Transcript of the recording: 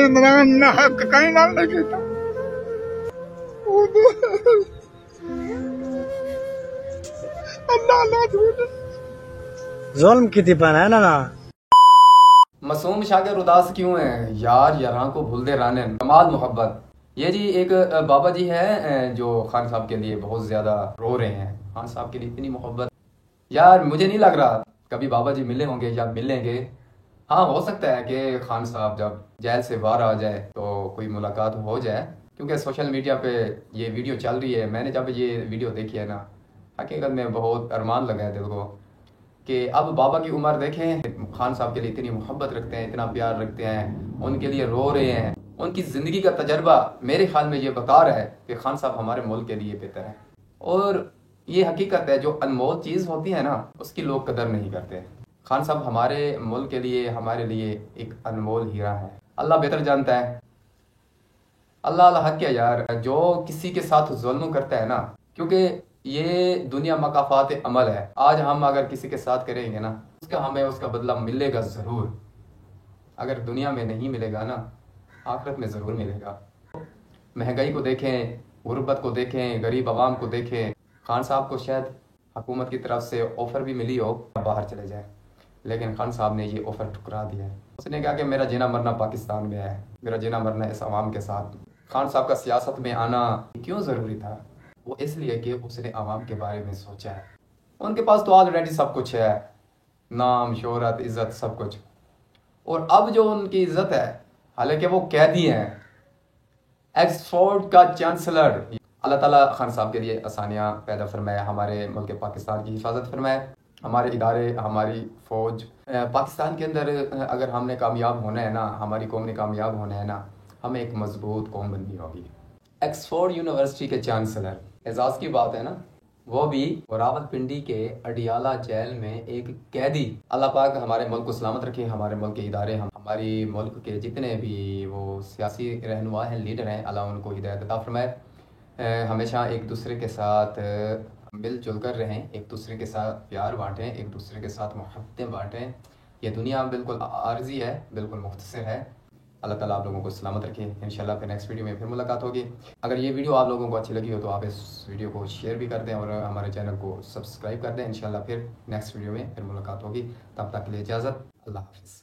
عمران نہ حق کہیں نہ لگے تھا ظلم کی تیپن ہے نا معصوم شاگرد اداس کیوں ہیں یار یاراں کو بھول دے رانے کمال محبت. یہ جی ایک بابا جی ہے جو خان صاحب کے لیے بہت زیادہ رو رہے ہیں. خان صاحب کے لیے اتنی محبت یار مجھے نہیں لگ رہا کبھی بابا جی ملے ہوں گے یا ملیں گے. ہاں ہو سکتا ہے کہ خان صاحب جب جیل سے باہر آ جائے تو کوئی ملاقات ہو جائے کیونکہ سوشل میڈیا پہ یہ ویڈیو چل رہی ہے. میں نے جب یہ ویڈیو دیکھی ہے نا حقیقت میں بہت ارمان لگا ہے دل کو کہ اب بابا کی عمر دیکھیں خان صاحب کے لیے اتنی محبت رکھتے ہیں اتنا پیار رکھتے ہیں ان کے لیے رو رہے ہیں. ان کی زندگی کا تجربہ میرے خیال میں یہ بتا رہا ہے کہ خان صاحب ہمارے ملک کے لیے بہتر ہے. اور یہ حقیقت ہے جو انمول چیز ہوتی ہے نا اس کی لوگ قدر نہیں کرتے. خان صاحب ہمارے ملک کے لیے ہمارے لیے ایک انمول ہیرا ہے. اللہ بہتر جانتا ہے. اللہ حق ہے یار جو کسی کے ساتھ ظلم کرتا ہے نا کیونکہ یہ دنیا مکافات عمل ہے. آج ہم اگر کسی کے ساتھ کریں گے نا ہمیں اس کا بدلہ ملے گا ضرور. اگر دنیا میں نہیں ملے گا نا آخرت میں ضرور ملے گا. مہنگائی کو دیکھیں غربت کو دیکھیں غریب عوام کو دیکھیں. خان صاحب کو شاید حکومت کی طرف سے آفر بھی ملی ہو باہر چلے جائیں لیکن خان صاحب نے یہ آفر ٹھکرا دیا ہے. اس نے کہا کہ میرا جینا مرنا پاکستان میں ہے میرا جینا مرنا اس عوام کے ساتھ. خان صاحب کا سیاست میں آنا کیوں ضروری تھا؟ وہ اس لیے کہ اس نے عوام کے بارے میں سوچا ہے. ان کے پاس تو آلریڈی سب کچھ ہے نام شہرت عزت سب کچھ. اور اب جو ان کی عزت ہے حالانکہ وہ قیدی ہیں ایکسفورڈ کا چانسلر. اللہ تعالیٰ خان صاحب کے لیے آسانیاں پیدا فرمائے ہمارے ملک پاکستان کی حفاظت فرمائے. ہمارے ادارے ہماری فوج پاکستان کے اندر اگر ہم نے کامیاب ہونا ہے نا ہماری قوم نے کامیاب ہونا ہے نا ہمیں ایک مضبوط قوم بننی ہوگی. ایکسفورڈ یونیورسٹی کے چانسلر اعزاز کی بات ہے نا وہ بھی راول پنڈی کے اڈیالہ جیل میں ایک قیدی. اللہ پاک ہمارے ملک کو سلامت رکھے. ہمارے ملک کے ادارے ہماری ملک کے جتنے بھی وہ سیاسی رہنما ہیں لیڈر ہیں اللہ ان کو ہدایت عطا فرمائے. ہمیشہ ایک دوسرے کے ساتھ مل جل کر رہیں ایک دوسرے کے ساتھ پیار بانٹیں ایک دوسرے کے ساتھ محبتیں بانٹیں. یہ دنیا بالکل عارضی ہے بالکل مختصر ہے. اللہ تعالیٰ آپ لوگوں کو سلامت رکھے. انشاءاللہ پھر نیکسٹ ویڈیو میں پھر ملاقات ہوگی. اگر یہ ویڈیو آپ لوگوں کو اچھی لگی ہو تو آپ اس ویڈیو کو شیئر بھی کر دیں اور ہمارے چینل کو سبسکرائب کر دیں. انشاءاللہ پھر نیکسٹ ویڈیو میں پھر ملاقات ہوگی. تب تک کے لیے اجازت. اللہ حافظ.